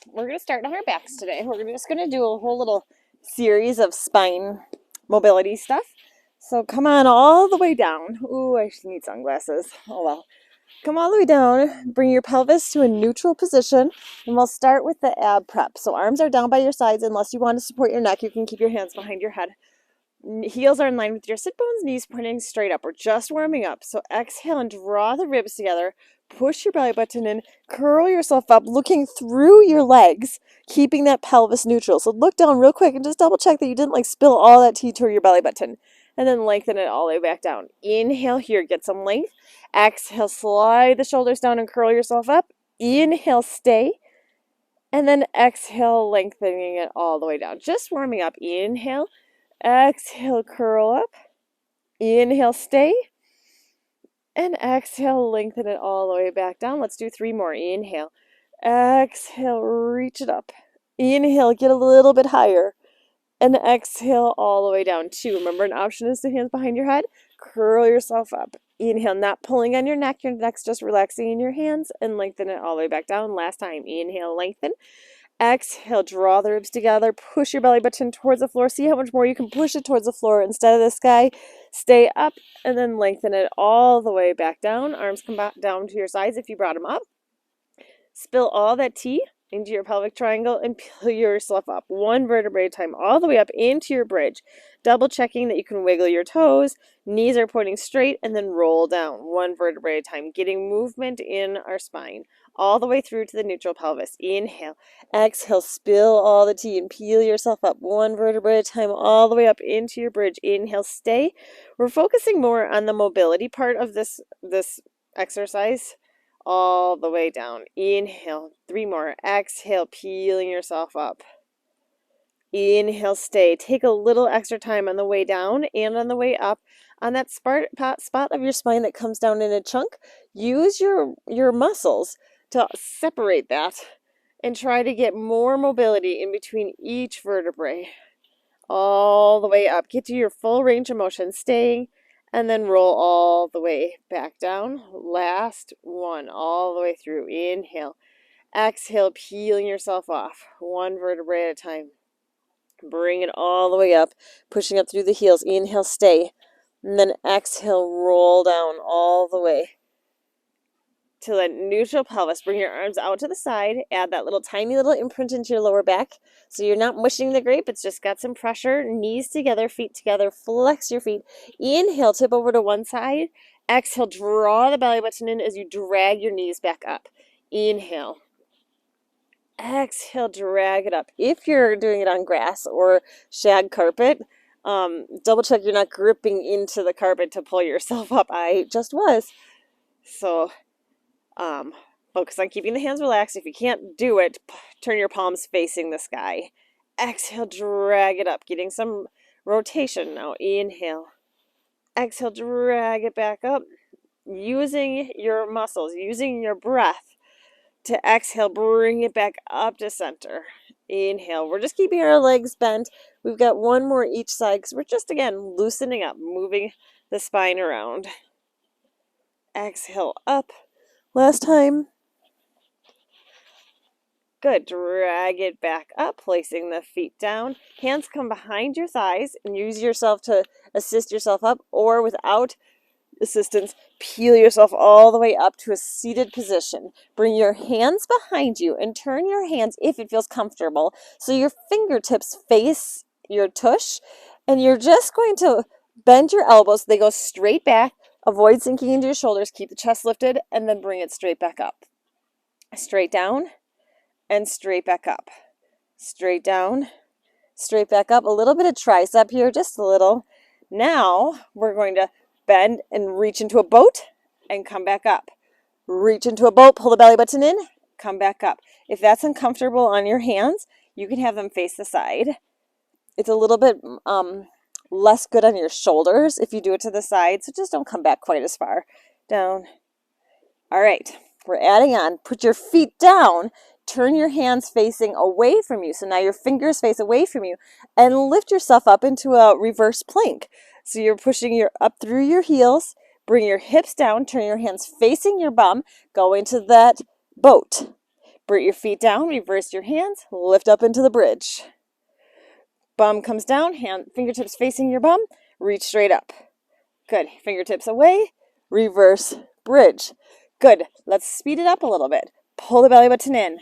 we're going to start on our backs today. We're just going to do a whole little series of spine mobility stuff. So come on all the way down. Ooh, I need sunglasses. Oh well. Come all the way down. Bring your pelvis to a neutral position. And we'll start with the ab prep. So arms are down by your sides. Unless you want to support your neck, you can keep your hands behind your head. Heels are in line with your sit bones, knees pointing straight up. We're just warming up. So exhale and draw the ribs together. Push your belly button in. Curl yourself up, looking through your legs, keeping that pelvis neutral. So look down real quick and just double check that you didn't like spill all that tea toward your belly button. And then lengthen it all the way back down. Inhale here, get some length. Exhale, slide the shoulders down and curl yourself up. Inhale, stay. And then exhale, lengthening it all the way down. Just warming up. Inhale. Exhale, curl up. Inhale, stay. And exhale, lengthen it all the way back down. Let's do 3 more. Inhale. Exhale, reach it up. Inhale, get a little bit higher. And exhale all the way down. 2. Remember, an option is to hands behind your head. Curl yourself up. Inhale, not pulling on your neck. Your neck's just relaxing in your hands. And lengthen it all the way back down. Last time. Inhale, lengthen. Exhale, draw the ribs together, push your belly button towards the floor. See how much more you can push it towards the floor instead of the sky. Stay up and then lengthen it all the way back down. Arms come back down to your sides if you brought them up. Spill all that tea into your pelvic triangle and peel yourself up. 1 vertebrae at a time, all the way up into your bridge. Double checking that you can wiggle your toes. Knees are pointing straight and then roll down. 1 vertebrae at a time, getting movement in our spine. All the way through to the neutral pelvis. Inhale. Exhale, spill all the tea and peel yourself up. 1 vertebrae at a time, all the way up into your bridge. Inhale, stay. We're focusing more on the mobility part of this exercise. All the way down. Inhale. 3 more. Exhale, peeling yourself up. Inhale, stay. Take a little extra time on the way down and on the way up. On that spot of your spine that comes down in a chunk, use your muscles to separate that and try to get more mobility in between each vertebrae. All the way up. Get to your full range of motion, staying, and then roll all the way back down. Last one, all the way through. Inhale. Exhale, peeling yourself off. 1 vertebrae at a time. Bring it all the way up, pushing up through the heels. Inhale, stay. And then exhale, roll down all the way to the neutral pelvis. Bring your arms out to the side. Add that little tiny little imprint into your lower back. So you're not mushing the grape. It's just got some pressure. Knees together, feet together. Flex your feet. Inhale, tip over to one side. Exhale, draw the belly button in as you drag your knees back up. Inhale. Exhale, drag it up. If you're doing it on grass or shag carpet, double check you're not gripping into the carpet to pull yourself up. I just was. So focus on keeping the hands relaxed. If you can't do it, turn your palms facing the sky. Exhale, drag it up, getting some rotation now. Inhale. Exhale, drag it back up, using your muscles, using your breath to exhale, bring it back up to center. Inhale. We're just keeping our legs bent. We've got 1 more each side because we're just, again, loosening up, moving the spine around. Exhale, up. Last time. Good. Drag it back up, placing the feet down. Hands come behind your thighs and use yourself to assist yourself up, or without assistance, peel yourself all the way up to a seated position. Bring your hands behind you and turn your hands, if it feels comfortable, so your fingertips face your tush, and you're just going to bend your elbows so they go straight back. Avoid sinking into your shoulders. Keep the chest lifted, and then bring it straight back up. Straight down and straight back up. Straight down, straight back up. A little bit of tricep here, just a little. Now we're going to bend and reach into a boat and come back up. Reach into a boat, pull the belly button in, come back up. If that's uncomfortable on your hands, you can have them face the side. It's a little bit less good on your shoulders if you do it to the side, so just don't come back quite as far. Down. All right, we're adding on. Put your feet down. Turn your hands facing away from you. So now your fingers face away from you, and lift yourself up into a reverse plank. So you're pushing up through your heels, bring your hips down, turn your hands facing your bum, go into that boat. Bring your feet down, reverse your hands, lift up into the bridge. Bum comes down, fingertips facing your bum, reach straight up. Good. Fingertips away, reverse bridge. Good. Let's speed it up a little bit. Pull the belly button in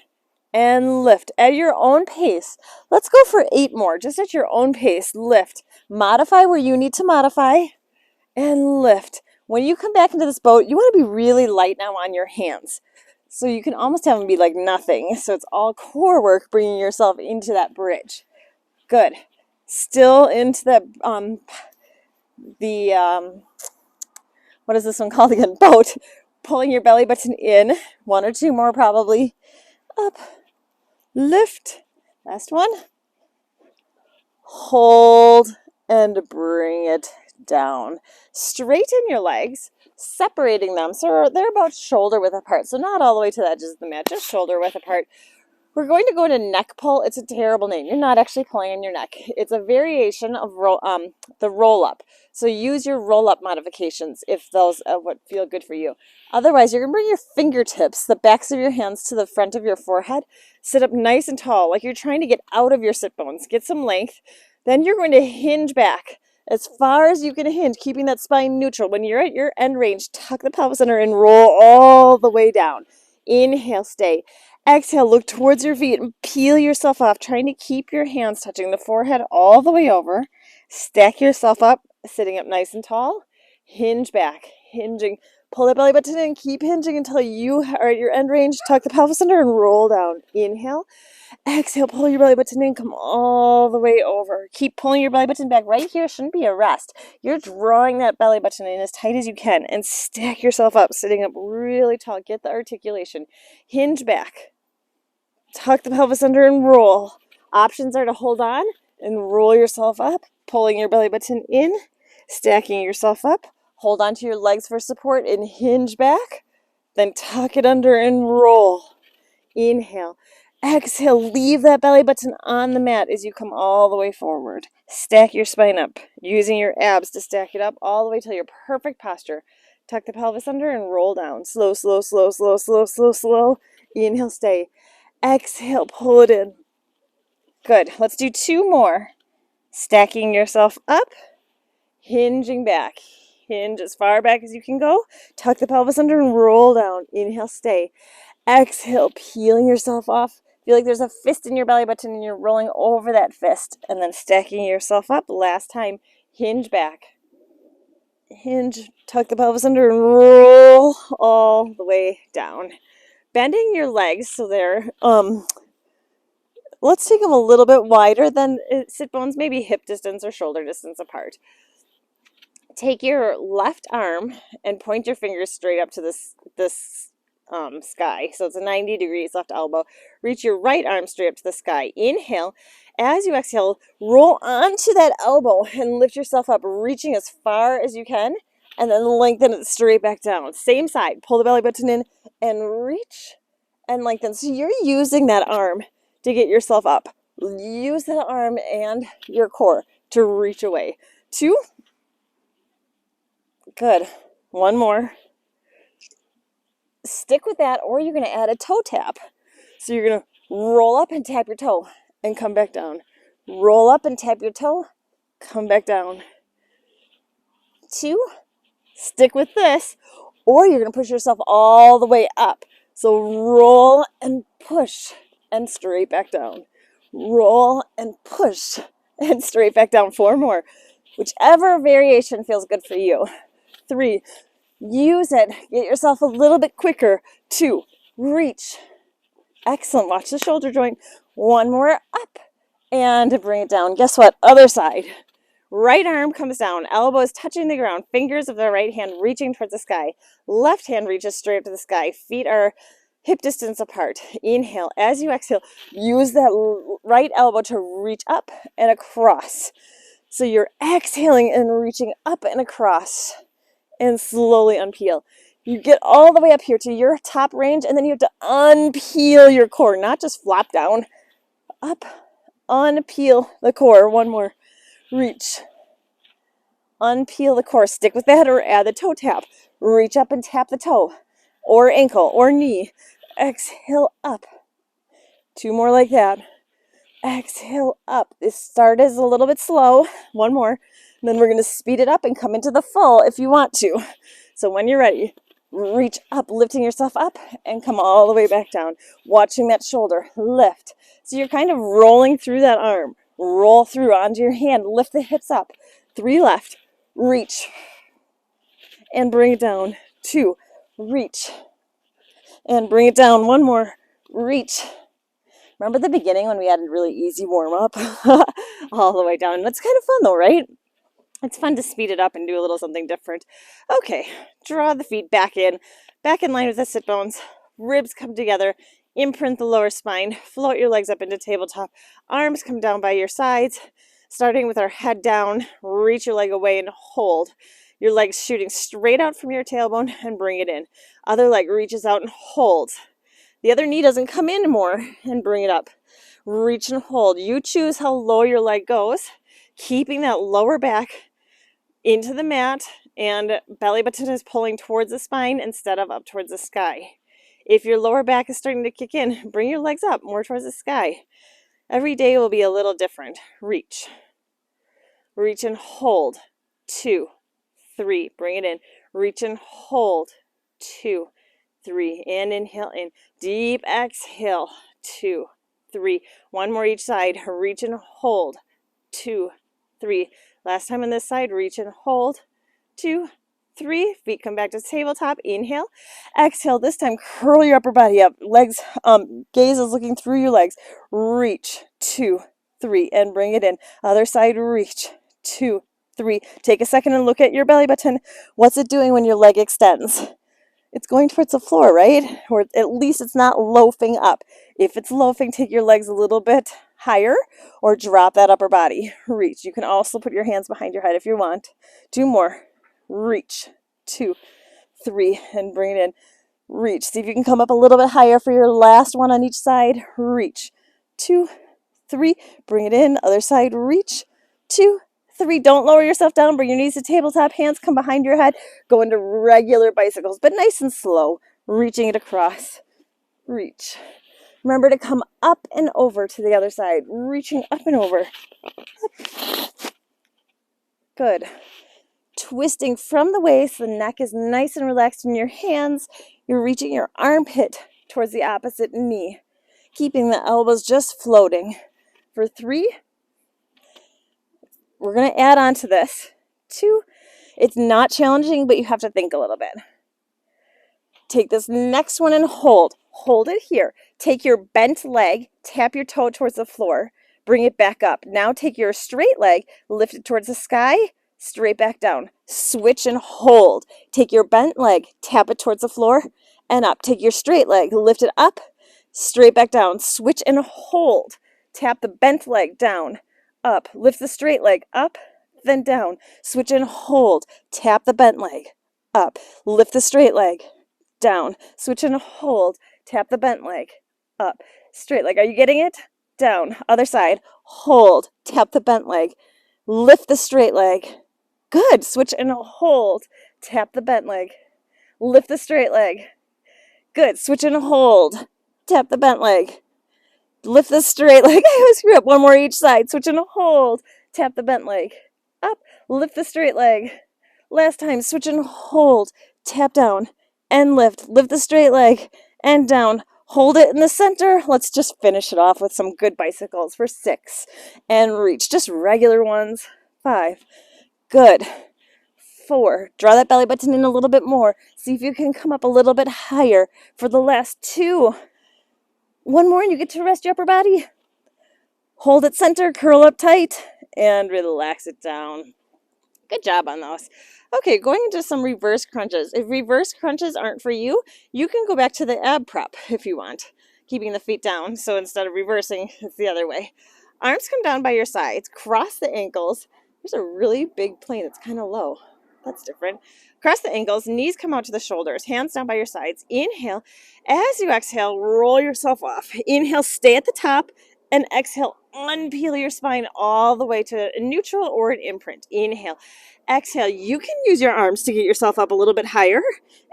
and lift at your own pace. Let's go for 8 more, just at your own pace. Lift. Modify where you need to modify and lift. When you come back into this boat, you want to be really light now on your hands. So you can almost have them be like nothing. So it's all core work, bringing yourself into that bridge. Good. Still into what is this one called again? Boat. Pulling your belly button in. 1 or 2 more probably. Up. Lift. Last one. Hold and bring it down. Straighten your legs, separating them so they're about shoulder width apart. So not all the way to the edges of the mat, just shoulder width apart. We're going to go to neck pull. It's a terrible name. You're not actually pulling on your neck. It's a variation of the roll up. So use your roll up modifications if those would feel good for you. Otherwise, you're going to bring your fingertips, the backs of your hands to the front of your forehead. Sit up nice and tall, like you're trying to get out of your sit bones. Get some length. Then you're going to hinge back as far as you can hinge, keeping that spine neutral. When you're at your end range, tuck the pelvis under and roll all the way down. Inhale, stay. Exhale, look towards your feet and peel yourself off, trying to keep your hands touching the forehead all the way over. Stack yourself up, sitting up nice and tall. Hinge back, hinging. Pull that belly button in, keep hinging until you are at your end range. Tuck the pelvis under and roll down. Inhale. Exhale, pull your belly button in, come all the way over. Keep pulling your belly button back. Right here shouldn't be a rest. You're drawing that belly button in as tight as you can and stack yourself up, sitting up really tall. Get the articulation. Hinge back. Tuck the pelvis under and roll. Options are to hold on and roll yourself up, pulling your belly button in, stacking yourself up. Hold on to your legs for support and hinge back. Then tuck it under and roll. Inhale. Exhale, leave that belly button on the mat as you come all the way forward. Stack your spine up, using your abs to stack it up all the way till your perfect posture. Tuck the pelvis under and roll down. Slow, slow, slow, slow, slow, slow, slow. Inhale, stay. Exhale, pull it in. Good. Let's do 2 more. Stacking yourself up, hinging back. Hinge as far back as you can go. Tuck the pelvis under and roll down. Inhale, stay. Exhale, peeling yourself off. Feel like there's a fist in your belly button and you're rolling over that fist and then stacking yourself up. Last time, hinge back. Hinge, tuck the pelvis under and roll all the way down. Bending your legs so they're, let's take them a little bit wider than sit bones, maybe hip distance or shoulder distance apart. Take your left arm and point your fingers straight up to this sky. So it's a 90 degrees left elbow. Reach your right arm straight up to the sky. Inhale. As you exhale, roll onto that elbow and lift yourself up, reaching as far as you can, and then lengthen it straight back down. Same side. Pull the belly button in and reach and lengthen. So you're using that arm to get yourself up. Use that arm and your core to reach away. 2. Good. 1 more. Stick with that, or you're going to add a toe tap. So you're going to roll up and tap your toe and come back down. Roll up and tap your toe, come back down. 2. Stick with this, or you're going to push yourself all the way up. So roll and push and straight back down. Roll and push and straight back down. 4 more. Whichever variation feels good for you. 3. Use it. Get yourself a little bit quicker. 2. Reach. Excellent. Watch the shoulder joint. 1 more up and bring it down. Guess what? Other side. Right arm comes down. Elbow is touching the ground. Fingers of the right hand reaching towards the sky. Left hand reaches straight up to the sky. Feet are hip distance apart. Inhale. As you exhale, use that right elbow to reach up and across. So you're exhaling and reaching up and across. And slowly unpeel. You get all the way up here to your top range, and then you have to unpeel your core, not just flop down. Up, unpeel the core. 1 more. Reach. Unpeel the core. Stick with that or add the toe tap. Reach up and tap the toe or ankle or knee. Exhale up. 2 more like that. Exhale up. This start is a little bit slow. 1 more. And then we're going to speed it up and come into the full if you want to. So when you're ready, reach up, lifting yourself up, and come all the way back down. Watching that shoulder lift. So you're kind of rolling through that arm. Roll through onto your hand. Lift the hips up. 3 left. Reach. And bring it down. 2. Reach. And bring it down. 1 more. Reach. Remember the beginning when we had a really easy warm-up? All the way down. That's kind of fun though, right? It's fun to speed it up and do a little something different. Okay, draw the feet back in line with the sit bones. Ribs come together, imprint the lower spine, float your legs up into tabletop. Arms come down by your sides, starting with our head down. Reach your leg away and hold. Your legs shooting straight out from your tailbone and bring it in. Other leg reaches out and holds. The other knee doesn't come in more and bring it up. Reach and hold. You choose how low your leg goes, keeping that lower back into the mat and belly button is pulling towards the spine instead of up towards the sky. If your lower back is starting to kick in, bring your legs up more towards the sky. Every day will be a little different. Reach. Reach and hold. 2, 3. Bring it in. Reach and hold. 2, 3. And inhale in. Deep exhale. 2, 3. 1 more each side. Reach and hold. 2, 3. Last time on this side, reach and hold. 2, 3. Feet come back to tabletop. Inhale. Exhale. This time, curl your upper body up. Legs, gaze is looking through your legs. Reach. 2, 3. And bring it in. Other side, reach. 2, 3. Take a second and look at your belly button. What's it doing when your leg extends? It's going towards the floor, right? Or at least it's not loafing up. If it's loafing, take your legs a little bit higher or drop that upper body. Reach. You can also put your hands behind your head if you want. 2 more. Reach. 2, 3. And bring it in. Reach. See if you can come up a little bit higher for your last one on each side. Reach. 2, 3. Bring it in. Other side. Reach. 2, 3. Don't lower yourself down. Bring your knees to tabletop. Hands come behind your head. Go into regular bicycles, but nice and slow. Reaching it across. Reach. Remember to come up and over to the other side. Reaching up and over. Good. Twisting from the waist. The neck is nice and relaxed in your hands. You're reaching your armpit towards the opposite knee. Keeping the elbows just floating. For 3. We're going to add on to this. 2. It's not challenging, but you have to think a little bit. Take this next one and hold. Hold it here. Take your bent leg, tap your toe towards the floor, bring it back up. Now take your straight leg, lift it towards the sky, straight back down. Switch and hold. Take your bent leg, tap it towards the floor, and up. Take your straight leg, lift it up, straight back down. Switch and hold. Tap the bent leg down, up. Lift the straight leg up, then down. Switch and hold. Tap the bent leg, up. Lift the straight leg, down. Switch and hold. Tap the bent leg, up. Straight leg. Are you getting it? Down. Other side. Hold. Tap the bent leg. Lift the straight leg. Good. Switch and hold. Tap the bent leg. Lift the straight leg. Good. Switch and hold. Tap the bent leg. Lift the straight leg. I always screw up. 1 more each side. Switch and hold. Tap the bent leg. Up. Lift the straight leg. Last time. Switch and hold. Tap down and lift. Lift the straight leg and down. Hold it in the center. Let's just finish it off with some good bicycles for 6. And reach. Just regular ones. 5. Good. 4. Draw that belly button in a little bit more. See if you can come up a little bit higher for the last 2. 1 more and you get to rest your upper body. Hold it center, curl up tight, and relax it down. Good job on those. Okay, going into some reverse crunches. If reverse crunches aren't for you, you can go back to the ab prep if you want, keeping the feet down. So instead of reversing, it's the other way. Arms come down by your sides, cross the ankles. There's a really big plane. It's kind of low. That's different. Cross the ankles, knees come out to the shoulders, hands down by your sides. Inhale. As you exhale, roll yourself off. Inhale, stay at the top, and exhale, unpeel your spine all the way to a neutral or an imprint. Inhale. Exhale. You can use your arms to get yourself up a little bit higher.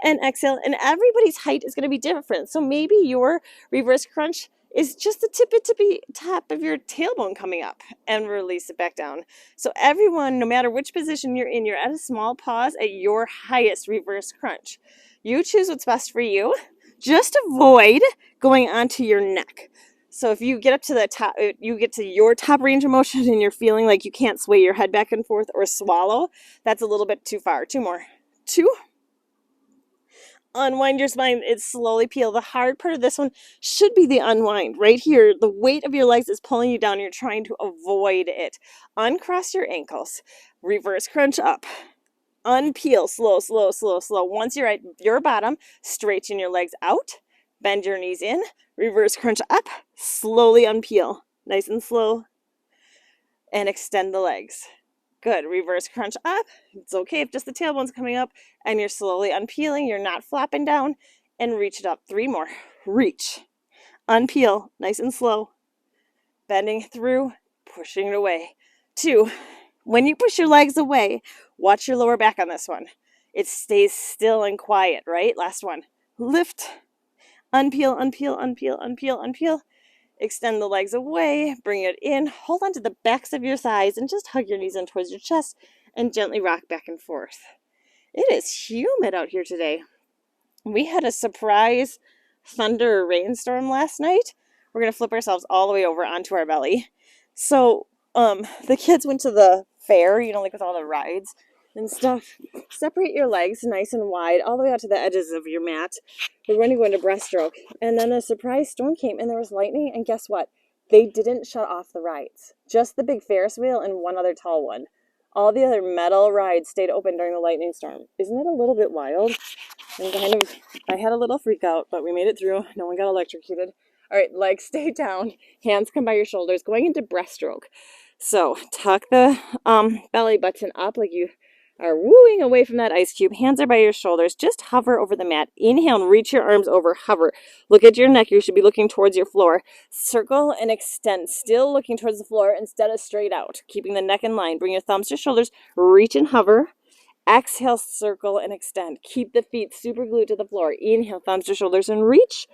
And exhale. And everybody's height is going to be different. So maybe your reverse crunch is just the tippy top of your tailbone coming up, and release it back down. So everyone, no matter which position you're in, you're at a small pause at your highest reverse crunch. You choose what's best for you. Just avoid going onto your neck. So if you get up to the top, you get to your top range of motion and you're feeling like you can't sway your head back and forth or swallow, that's a little bit too far. 2 more. 2. Unwind your spine. It's slowly peel. The hard part of this one should be the unwind. Right here, the weight of your legs is pulling you down. You're trying to avoid it. Uncross your ankles. Reverse crunch up. Unpeel. Slow, slow, slow, slow. Once you're at your bottom, straighten your legs out. Bend your knees in. Reverse crunch up. Slowly unpeel. Nice and slow. And extend the legs. Good. Reverse crunch up. It's okay if just the tailbone's coming up and you're slowly unpeeling. You're not flopping down. And reach it up. 3 more. Reach. Unpeel. Nice and slow. Bending through. Pushing it away. 2. When you push your legs away, watch your lower back on this one. It stays still and quiet, right? Last one. Lift. Unpeel, unpeel, unpeel, unpeel, unpeel. Extend the legs away, bring it in, hold on to the backs of your thighs and just hug your knees in towards your chest and gently rock back and forth. It is humid out here today. We had a surprise thunder rainstorm last night. We're going to flip ourselves all the way over onto our belly. So the kids went to the fair, like with all the rides and stuff. Separate your legs nice and wide all the way out to the edges of your mat. We're going to go into breaststroke. And then a surprise storm came and there was lightning. And guess what? They didn't shut off the rides. Just the big Ferris wheel and one other tall one. All the other metal rides stayed open during the lightning storm. Isn't that a little bit wild? And I had a little freak out, but we made it through. No one got electrocuted. All right, legs stay down. Hands come by your shoulders. Going into breaststroke. So tuck the belly button up like you are wooing away from that ice cube. Hands are by your shoulders. Just hover over the mat. Inhale and reach your arms over. Hover. Look at your neck. You should be looking towards your floor. Circle and extend. Still looking towards the floor instead of straight out. Keeping the neck in line. Bring your thumbs to shoulders. Reach and hover. Exhale, circle and extend. Keep the feet super glued to the floor. Inhale, thumbs to shoulders and reach.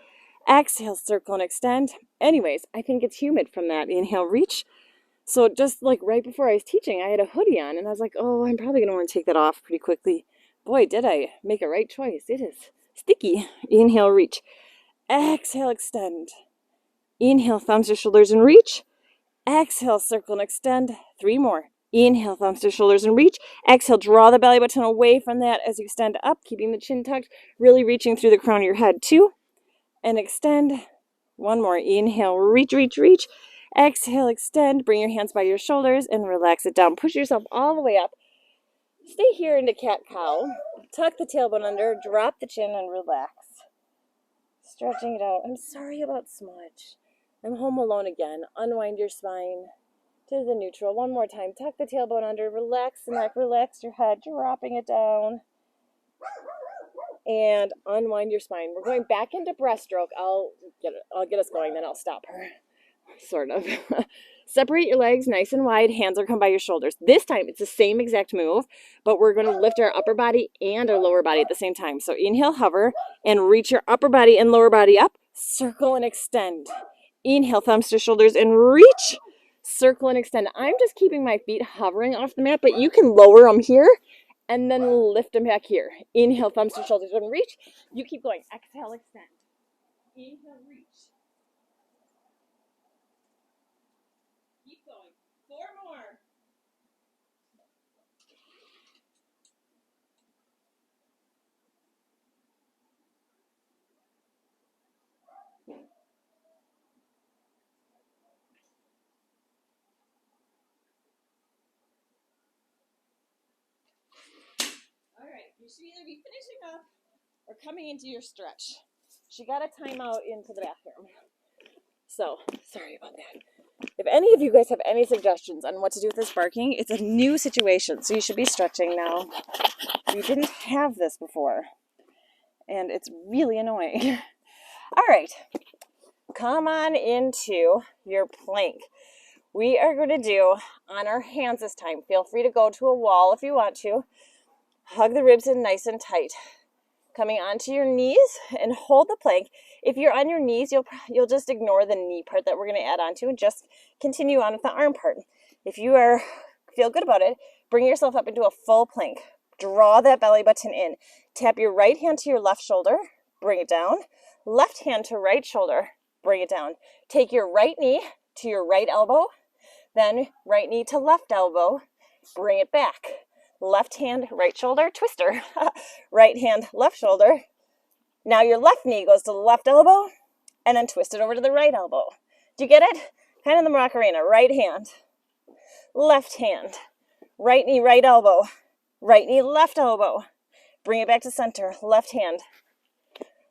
Exhale, circle and extend. Anyways, I think it's humid from that. Inhale, reach. So just like right before I was teaching, I had a hoodie on and I was like, oh, I'm probably going to want to take that off pretty quickly. Boy, did I make a right choice. It is sticky. Inhale, reach. Exhale, extend. Inhale, thumbs to shoulders and reach. Exhale, circle and extend. 3 more. Inhale, thumbs to shoulders and reach. Exhale, draw the belly button away from that as you stand up, keeping the chin tucked, really reaching through the crown of your head. 2. And extend. 1 more. Inhale, reach, reach, reach. Exhale, extend. Bring your hands by your shoulders and relax it down. Push yourself all the way up. Stay here into cat-cow. Tuck the tailbone under. Drop the chin and relax. Stretching it out. I'm sorry about smudge. I'm home alone again. Unwind your spine to the neutral. 1 more time. Tuck the tailbone under. Relax the neck. Relax your head. Dropping it down. And unwind your spine. We're going back into breaststroke. I'll get us going, then I'll stop her. Sort of. Separate your legs nice and wide. Hands are come by your shoulders. This time it's the same exact move, but we're going to lift our upper body and our lower body at the same time. So inhale, hover, and reach your upper body and lower body up. Circle and extend. Inhale, thumbs to shoulders and reach. Circle and extend. I'm just keeping my feet hovering off the mat, but you can lower them here and then lift them back here. Inhale, thumbs to shoulders and reach. You keep going. Exhale, extend. Inhale, reach. Keep going. 4 more. All right, you should either be finishing up or coming into your stretch. She got a timeout into the bathroom. So, sorry about that. If any of you guys have any suggestions on what to do with this barking, it's a new situation, so you should be stretching now. We didn't have this before, and it's really annoying. All right, come on into your plank. We are going to do on our hands this time. Feel free to go to a wall if you want to. Hug the ribs in nice and tight. Coming onto your knees and hold the plank. If you're on your knees, you'll just ignore the knee part that we're going to add onto and just continue on with the arm part. If you feel good about it, bring yourself up into a full plank. Draw that belly button in. Tap your right hand to your left shoulder, bring it down. Left hand to right shoulder, bring it down. Take your right knee to your right elbow, then right knee to left elbow, bring it back. Left hand, right shoulder, twister. Right hand, left shoulder. Now your left knee goes to the left elbow, and then twist it over to the right elbow. Do you get it? Kind of the Macarena. Right hand, left hand, right knee, right elbow, right knee, left elbow. Bring it back to center. Left hand,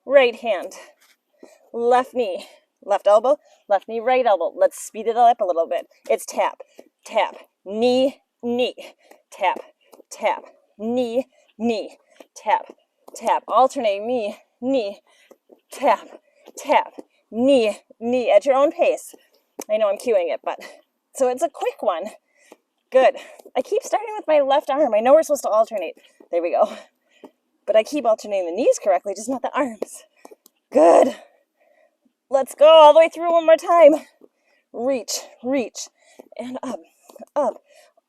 right hand, left knee, left elbow, left knee, right elbow. Let's speed it up a little bit. It's tap, tap, knee, knee, tap, tap, knee, knee, tap, tap. Alternating knee, knee, tap, tap, knee, knee at your own pace. I know I'm cueing it, but so it's a quick one. Good. I keep starting with my left arm. I know we're supposed to alternate. There we go. But I keep alternating the knees correctly, just not the arms. Good. Let's go all the way through one more time. Reach, reach, and up, up,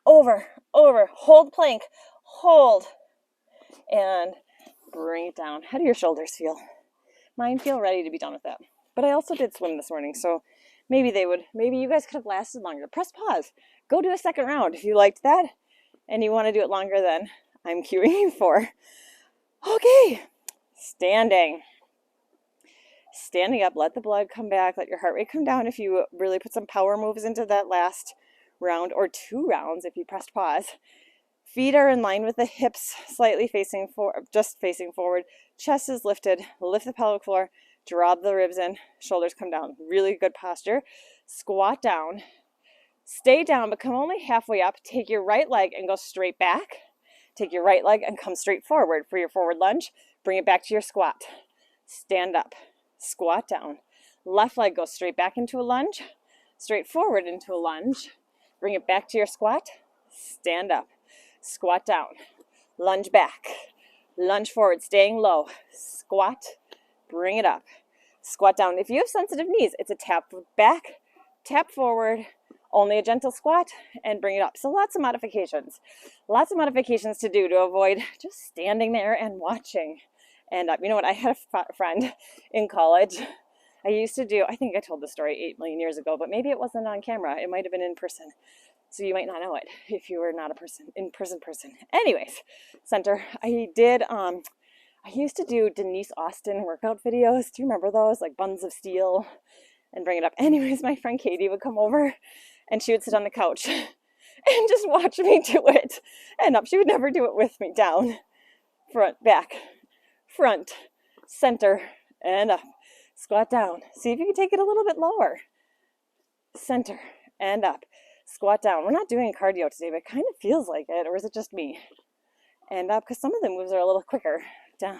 over, over. Hold plank, hold, and bring it down. How do your shoulders feel? Mine feel ready to be done with that. But I also did swim this morning, so maybe you guys could have lasted longer. Press pause. Go do a second round if you liked that and you want to do it longer than I'm cueing you for. Okay, standing. Standing up, let the blood come back, let your heart rate come down if you really put some power moves into that last round, or 2 rounds if you pressed pause. Feet are in line with the hips, slightly facing forward, just facing forward. Chest is lifted. Lift the pelvic floor, drop the ribs in, shoulders come down. Really good posture. Squat down. Stay down, but come only halfway up. Take your right leg and go straight back. Take your right leg and come straight forward for your forward lunge. Bring it back to your squat. Stand up. Squat down. Left leg goes straight back into a lunge. Straight forward into a lunge. Bring it back to your squat. Stand up. Squat down. Lunge back. Lunge forward, staying low. Squat. Bring it up. Squat down. If you have sensitive knees, it's a tap back, tap forward, only a gentle squat, and bring it up. So lots of modifications. Lots of modifications to do to avoid just standing there and watching. And you know what? I had a friend in college. I used to do, I think I told the story 8 million years ago, but maybe it wasn't on camera. It might have been in person. So you might not know it if you were not a in-person person. Anyways, center. I used to do Denise Austin workout videos. Do you remember those? Like buns of steel and bring it up. Anyways, my friend Katie would come over and she would sit on the couch and just watch me do it. And up. She would never do it with me. Down, front, back, front, center, and up. Squat down. See if you can take it a little bit lower. Center, and up. Squat down. We're not doing cardio today, but it kind of feels like it. Or is it just me? And up, because some of the moves are a little quicker. Down,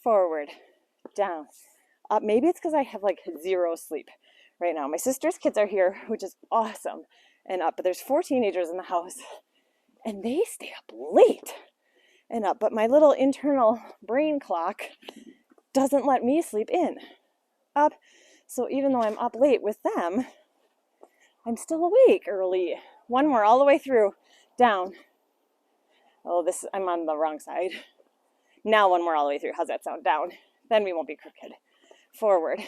forward, down, up. Maybe it's because I have like 0 sleep right now. My sister's kids are here, which is awesome, and up. But there's 4 teenagers in the house, and they stay up late and up. But my little internal brain clock doesn't let me sleep in. Up. So even though I'm up late with them, I'm still awake early. One more all the way through. Down. Oh, I'm on the wrong side. Now one more all the way through. How's that sound? Down. Then we won't be crooked. Forward.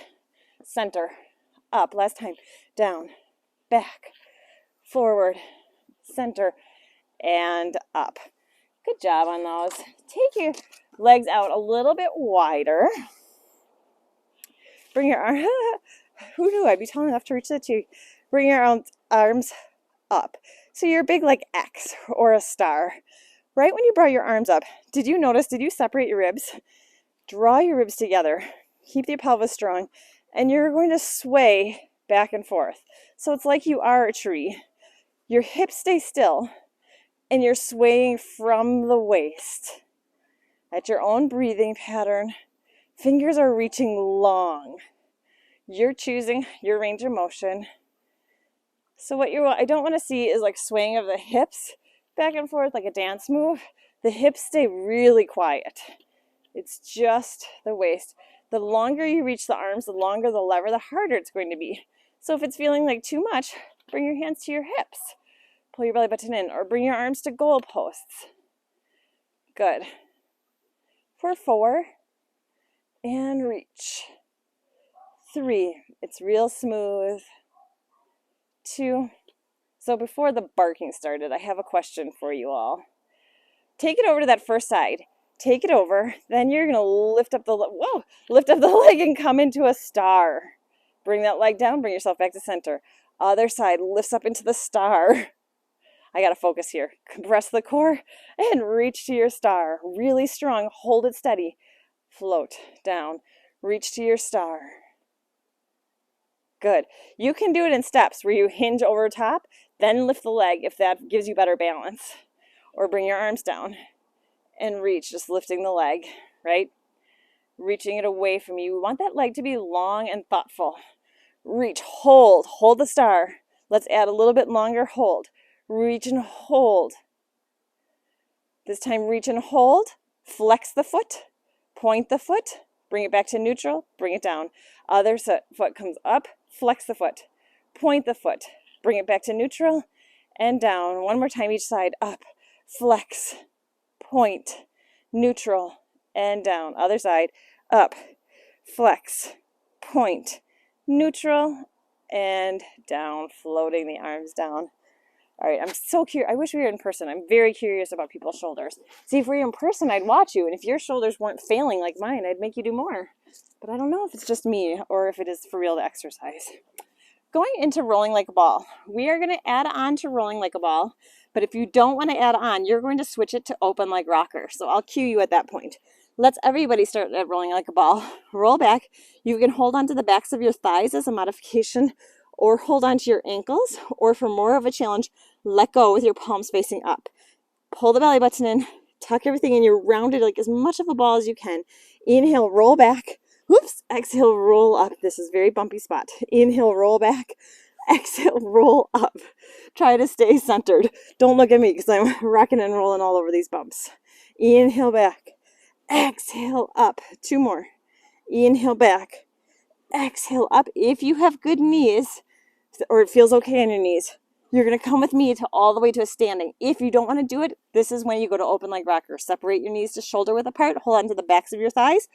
Center. Up. Last time. Down. Back. Forward. Center. And up. Good job on those. Take your legs out a little bit wider. Bring your arm. Who knew I'd be tall enough to reach the 2? Bring your arms up. So you're big like X or a star. Right when you brought your arms up, did you separate your ribs? Draw your ribs together. Keep the pelvis strong. And you're going to sway back and forth. So it's like you are a tree. Your hips stay still. And you're swaying from the waist. At your own breathing pattern. Fingers are reaching long. You're choosing your range of motion. So what I don't want to see is like swaying of the hips back and forth like a dance move. The hips stay really quiet. It's just the waist. The longer you reach the arms, the longer the lever, the harder it's going to be. So if it's feeling like too much, bring your hands to your hips. Pull your belly button in, or bring your arms to goal posts. Good. For 4, and reach. 3, it's real smooth. 2. So before the barking started, I have a question for you all. Take it over to that first side. Take it over. Then you're going to lift up the leg and come into a star. Bring that leg down. Bring yourself back to center. Other side lifts up into the star. I got to focus here. Compress the core and reach to your star. Really strong. Hold it steady. Float down. Reach to your star. Good. You can do it in steps where you hinge over top, then lift the leg if that gives you better balance. Or bring your arms down and reach, just lifting the leg, right? Reaching it away from you. We want that leg to be long and thoughtful. Reach, hold the star. Let's add a little bit longer hold. Reach and hold. This time reach and hold. Flex the foot. Point the foot. Bring it back to neutral. Bring it down. Other foot comes up. Flex the foot. Point the foot. Bring it back to neutral and down. One more time each side. Up. Flex. Point. Neutral and down. Other side. Up. Flex. Point. Neutral and down. Floating the arms down. All right, I'm so curious. I wish we were in person. I'm very curious about people's shoulders. See, if we were in person, I'd watch you. And if your shoulders weren't failing like mine, I'd make you do more. But I don't know if it's just me or if it is for real to exercise. Going into rolling like a ball. We are going to add on to rolling like a ball. But if you don't want to add on, you're going to switch it to open like rocker. So I'll cue you at that point. Let's everybody start at rolling like a ball. Roll back. You can hold on to the backs of your thighs as a modification, or hold on to your ankles, or for more of a challenge, let go with your palms facing up. Pull the belly button in, tuck everything in, you're rounded like as much of a ball as you can. Inhale, roll back. Whoops, exhale, roll up. This is a very bumpy spot. Inhale, roll back. Exhale, roll up. Try to stay centered. Don't look at me because I'm rocking and rolling all over these bumps. Inhale back. Exhale up. 2 more. Inhale back. Exhale up. If you have good knees, or it feels okay on your knees, you're going to come with me to all the way to a standing. If you don't want to do it, this is when you go to open leg rocker. Separate your knees to shoulder width apart. Hold on to the backs of your thighs,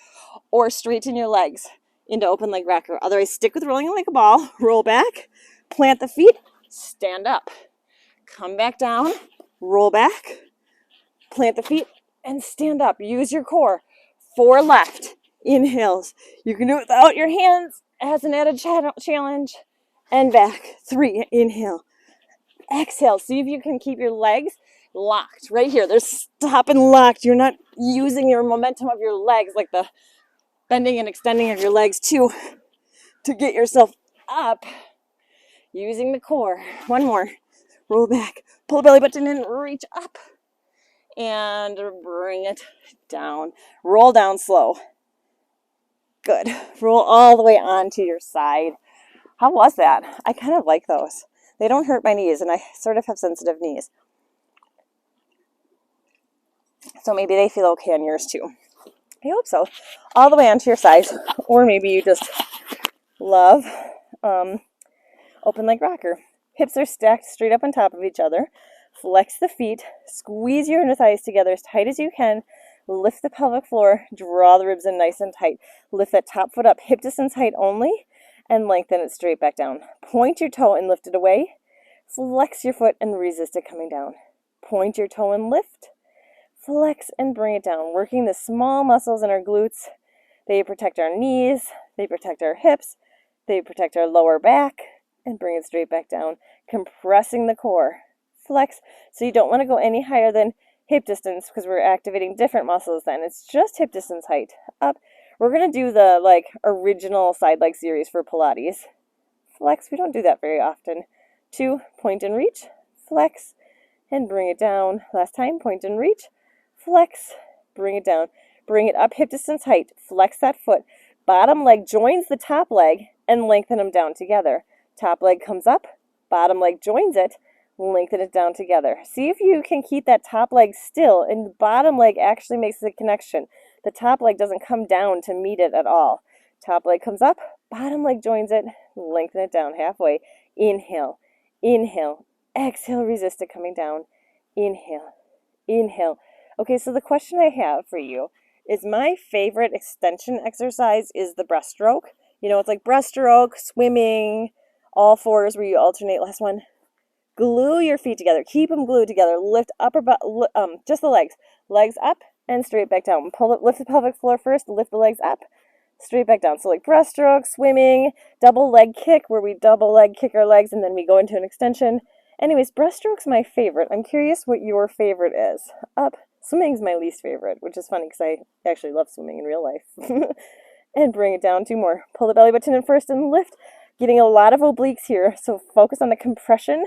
or straighten your legs into open leg rocker. Otherwise, stick with rolling like a ball. Roll back. Plant the feet. Stand up. Come back down. Roll back. Plant the feet and stand up. Use your core. 4 left. Inhales. You can do it without your hands as an added challenge. And back. 3. Inhale. Exhale. See if you can keep your legs locked right here. They're stop and locked. You're not using your momentum of your legs, like the bending and extending of your legs to get yourself up. Using the core. 1 more. Roll back. Pull the belly button in. Reach up. And bring it down. Roll down slow. Good. Roll all the way onto your side. How was that? I kind of like those. They don't hurt my knees, and I sort of have sensitive knees. So maybe they feel okay on yours too. I hope so. All the way onto your side. Or maybe you just love open leg rocker. Hips are stacked straight up on top of each other. Flex the feet. Squeeze your inner thighs together as tight as you can. Lift the pelvic floor. Draw the ribs in nice and tight. Lift that top foot up, hip distance height only, and lengthen it straight back down. Point your toe and lift it away. Flex your foot and resist it coming down. Point your toe and lift. Flex and bring it down. Working the small muscles in our glutes. They protect our knees. They protect our hips. They protect our lower back. And bring it straight back down. Compressing the core. Flex. So you don't want to go any higher than hip distance because we're activating different muscles then. It's just hip distance height. Up. We're going to do the original side leg series for Pilates. Flex. We don't do that very often. 2. Point and reach. Flex. And bring it down. Last time. Point and reach. Flex. Bring it down. Bring it up hip distance height. Flex that foot. Bottom leg joins the top leg and lengthen them down together. Top leg comes up. Bottom leg joins it. Lengthen it down together. See if you can keep that top leg still and the bottom leg actually makes the connection. The top leg doesn't come down to meet it at all. Top leg comes up, bottom leg joins it, lengthen it down halfway. Inhale, inhale, exhale, resist it coming down. Inhale, inhale. Okay, so the question I have for you is, my favorite extension exercise is the breaststroke. You know, it's like breaststroke, swimming, all fours where you alternate. Last one. Glue your feet together. Keep them glued together. Lift upper, just the legs. Legs up and straight back down. Lift the pelvic floor first. Lift the legs up, straight back down. So like breaststroke, swimming, double leg kick, where we double leg kick our legs and then we go into an extension. Anyways, breaststroke's my favorite. I'm curious what your favorite is. Up. Swimming's my least favorite, which is funny because I actually love swimming in real life. And bring it down. 2 more. Pull the belly button in first and lift. Getting a lot of obliques here, so focus on the compression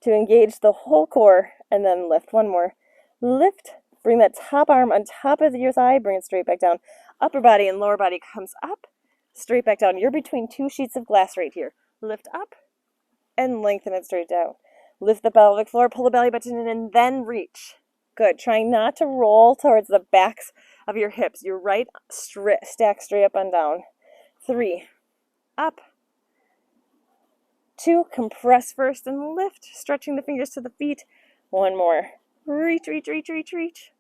to engage the whole core, and then lift. 1 more. Lift. Bring that top arm on top of your thigh. Bring it straight back down. Upper body and lower body comes up, straight back down. You're between 2 sheets of glass right here. Lift up and lengthen it straight down. Lift the pelvic floor, pull the belly button in, and then reach. Good. Trying not to roll towards the backs of your hips. Your right stack straight up and down. 3. Up. 2. Compress first and lift, stretching the fingers to the feet. 1 more. Reach, reach, reach, reach, reach.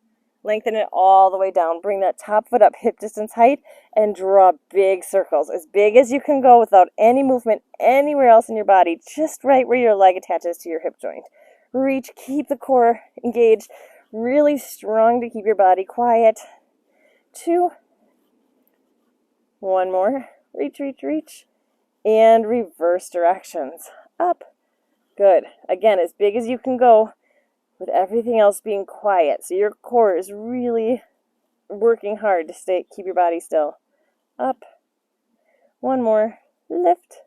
Lengthen it all the way down. Bring that top foot up hip distance height and draw big circles, as big as you can go without any movement anywhere else in your body, just right where your leg attaches to your hip joint. Reach, keep the core engaged, really strong to keep your body quiet. 2. 1 more. Reach, reach, reach. And reverse directions. Up. Good. Again, as big as you can go with everything else being quiet. So your core is really working hard to keep your body still. Up. 1 more. Lift.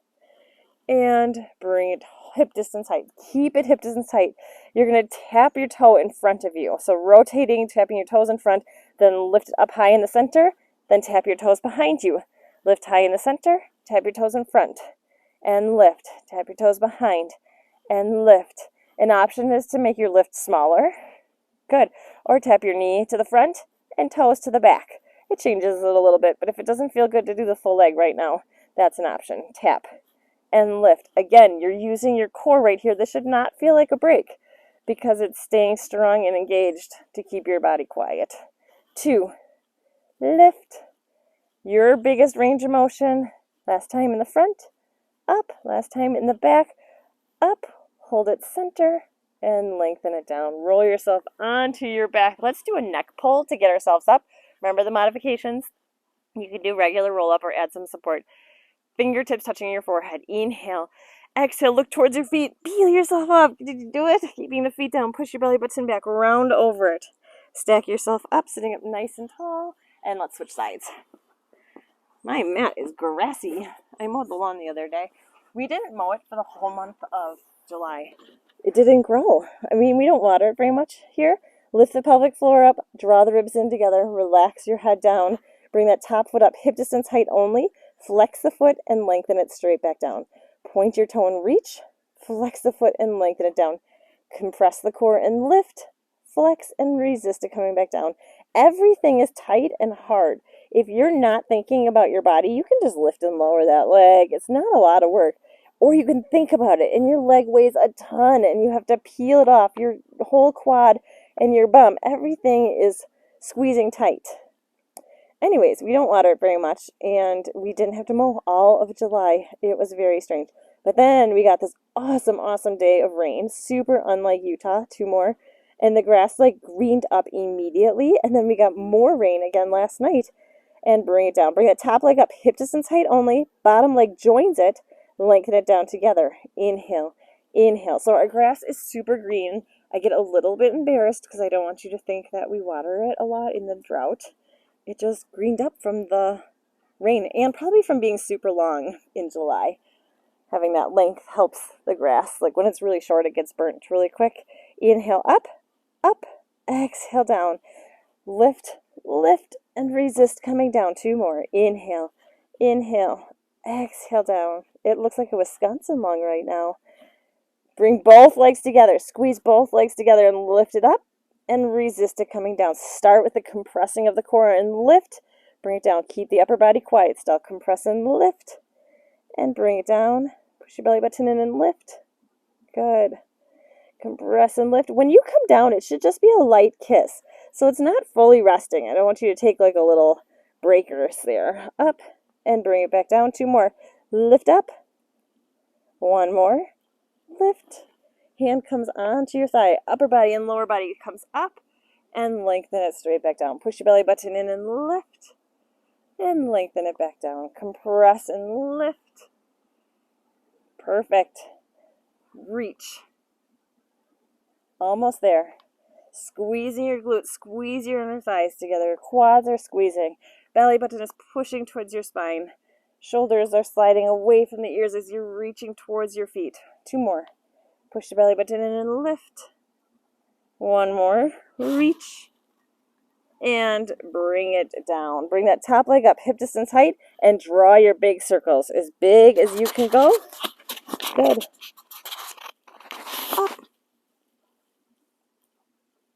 And bring it hip distance height. Keep it hip distance height. You're going to tap your toe in front of you. So rotating, tapping your toes in front, then lift it up high in the center, then tap your toes behind you. Lift high in the center, tap your toes in front, and lift. Tap your toes behind, and lift. An option is to make your lift smaller. Good. Or tap your knee to the front and toes to the back. It changes it a little bit, but if it doesn't feel good to do the full leg right now, that's an option. Tap and lift. Again, you're using your core right here. This should not feel like a break because it's staying strong and engaged to keep your body quiet. 2. Lift. Your biggest range of motion. Last time in the front. Up. Last time in the back. Up. Hold it center and lengthen it down. Roll yourself onto your back. Let's do a neck pull to get ourselves up. Remember the modifications? You can do regular roll up or add some support. Fingertips touching your forehead. Inhale. Exhale. Look towards your feet. Peel yourself up. Did you do it? Keeping the feet down. Push your belly button back. Round over it. Stack yourself up, sitting up nice and tall. And let's switch sides. My mat is grassy. I mowed the lawn the other day. We didn't mow it for the whole month of July. It didn't grow. I mean, we don't water it very much here. Lift the pelvic floor up, draw the ribs in together, relax your head down, bring that top foot up hip distance height only, flex the foot and lengthen it straight back down. Point your toe and reach, flex the foot and lengthen it down. Compress the core and lift, flex and resist it coming back down. Everything is tight and hard. If you're not thinking about your body, you can just lift and lower that leg. It's not a lot of work. Or you can think about it and your leg weighs a ton and you have to peel it off, your whole quad and your bum. Everything is squeezing tight. Anyways, we don't water it very much and we didn't have to mow all of July. It was very strange. But then we got this awesome, awesome day of rain, super unlike Utah, 2 more. And the grass like greened up immediately. And then we got more rain again last night. And bring it down. Bring that top leg up, hip distance height only. Bottom leg joins it. Lengthen it down together. Inhale, inhale. So our grass is super green. I get a little bit embarrassed because I don't want you to think that we water it a lot in the drought. It just greened up from the rain and probably from being super long in July. Having that length helps the grass. Like when it's really short, it gets burnt really quick. Inhale, up, up. Exhale, down. Lift, lift, and resist coming down. 2 more. Inhale, inhale, exhale, down. It looks like a Wisconsin lung right now. Bring both legs together. Squeeze both legs together and lift it up and resist it coming down. Start with the compressing of the core and lift. Bring it down. Keep the upper body quiet. Still compress and lift. And bring it down. Push your belly button in and lift. Good. Compress and lift. When you come down, it should just be a light kiss. So it's not fully resting. I don't want you to take like a little breakers there. Up and bring it back down. 2 more. Lift up. 1 more. Lift. Hand comes onto your thigh. Upper body and lower body comes up and lengthen it straight back down. Push your belly button in and lift. And lengthen it back down. Compress and lift. Perfect. Reach. Almost there. Squeezing your glutes, squeeze your inner thighs together. Quads are squeezing. Belly button is pushing towards your spine. Shoulders are sliding away from the ears as you're reaching towards your feet. 2 more. Push the belly button in and lift. 1 more. Reach. And bring it down. Bring that top leg up, hip distance height, and draw your big circles as big as you can go. Good. Up.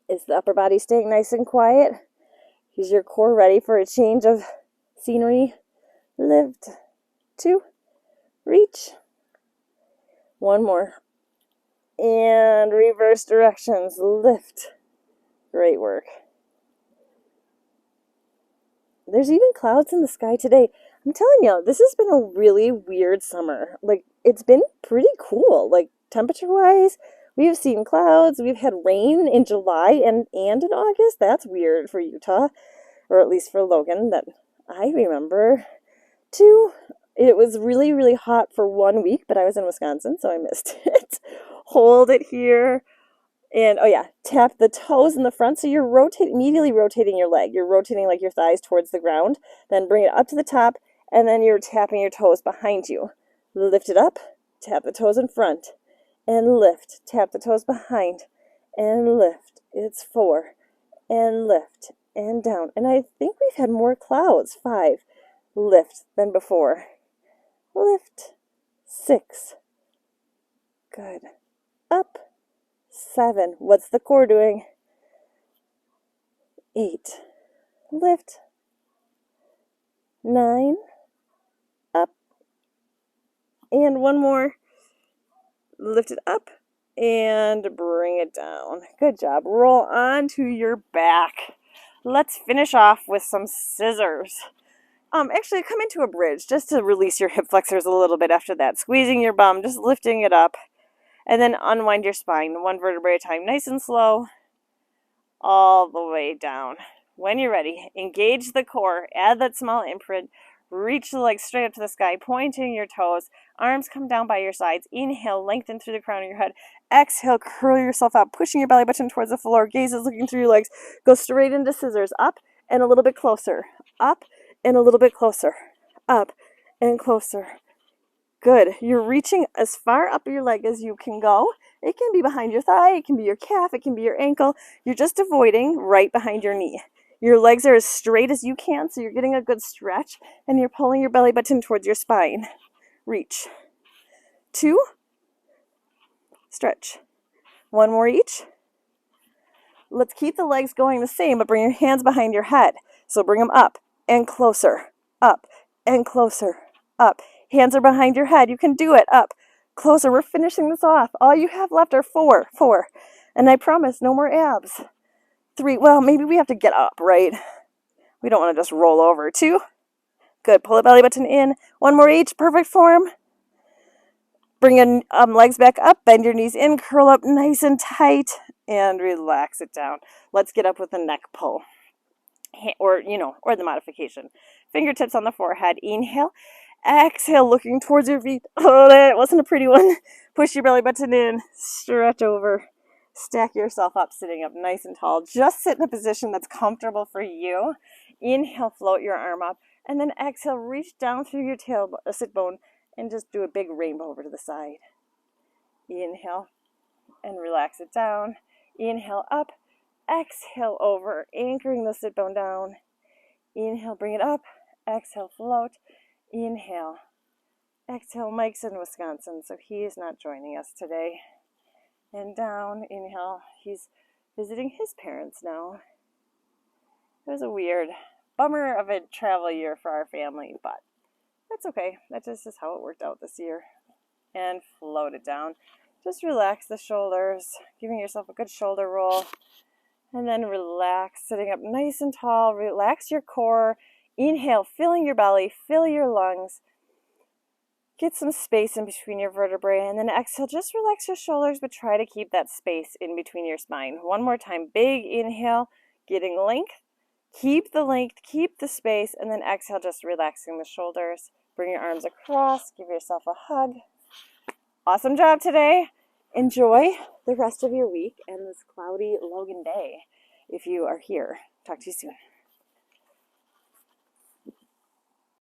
Is the upper body staying nice and quiet? Is your core ready for a change of scenery? Lift. 2. Reach. 1 more. And reverse directions. Lift. Great work. There's even clouds in the sky today. I'm telling you, this has been a really weird summer. Like, it's been pretty cool. Like, temperature-wise, we've seen clouds. We've had rain in July and in August. That's weird for Utah, or at least for Logan, that I remember. 2, it was really, really hot for 1 week, but I was in Wisconsin, so I missed it. Hold it here. And, oh yeah, tap the toes in the front. So you're immediately rotating your leg. You're rotating like your thighs towards the ground. Then bring it up to the top, and then you're tapping your toes behind you. Lift it up, tap the toes in front, and lift. Tap the toes behind, and lift. It's 4, and lift, and down. And I think we've had more clouds. 5, lift than before. Lift. 6. Good. Up. 7. What's the core doing? 8. Lift. 9. Up. And 1 more. Lift it up and bring it down. Good job. Roll onto your back. Let's finish off with some scissors. Actually, come into a bridge just to release your hip flexors a little bit after that. Squeezing your bum, just lifting it up. And then unwind your spine, 1 vertebrae at a time, nice and slow, all the way down. When you're ready, engage the core, add that small imprint, reach the legs straight up to the sky, pointing your toes, arms come down by your sides. Inhale, lengthen through the crown of your head. Exhale, curl yourself up, pushing your belly button towards the floor, gaze is looking through your legs. Go straight into scissors, up and a little bit closer, up and a little bit closer, up and closer. Good. You're reaching as far up your leg as you can go. It can be behind your thigh, it can be your calf, it can be your ankle. You're just avoiding right behind your knee. Your legs are as straight as you can, so you're getting a good stretch, and you're pulling your belly button towards your spine. Reach. 2. Stretch. 1 more each. Let's keep the legs going the same, but bring your hands behind your head. So bring them up and closer, up and closer, up. Hands are behind your head. You can do it. Up, closer. We're finishing this off. All you have left are 4. And I promise, no more abs. 3. Well, maybe we have to get up, right? We don't want to just roll over. 2. Good. Pull the belly button in. 1 more each. Perfect form. Bring your legs back up. Bend your knees in. Curl up nice and tight. And relax it down. Let's get up with the neck pull. Or the modification. Fingertips on the forehead. Inhale. Exhale, looking towards your feet. Oh, that wasn't a pretty one. Push your belly button in. Stretch over. Stack yourself up, sitting up nice and tall. Just sit in a position that's comfortable for you. Inhale, float your arm up. And then exhale, reach down through your sit bone and just do a big rainbow over to the side. Inhale and relax it down. Inhale up. Exhale over, anchoring the sit bone down. Inhale, bring it up. Exhale, float. Inhale. Exhale. Mike's in Wisconsin, so he is not joining us today. And down. Inhale. He's visiting his parents now. It was a weird bummer of a travel year for our family, but that's okay. That just is how it worked out this year. And float it down. Just relax the shoulders, giving yourself a good shoulder roll. And then relax, sitting up nice and tall. Relax your core. Inhale, filling your belly, fill your lungs. Get some space in between your vertebrae. And then exhale, just relax your shoulders, but try to keep that space in between your spine. One more time, big inhale, getting length. Keep the length, keep the space, and then exhale, just relaxing the shoulders. Bring your arms across, give yourself a hug. Awesome job today. Enjoy the rest of your week and this cloudy Logan day if you are here. Talk to you soon.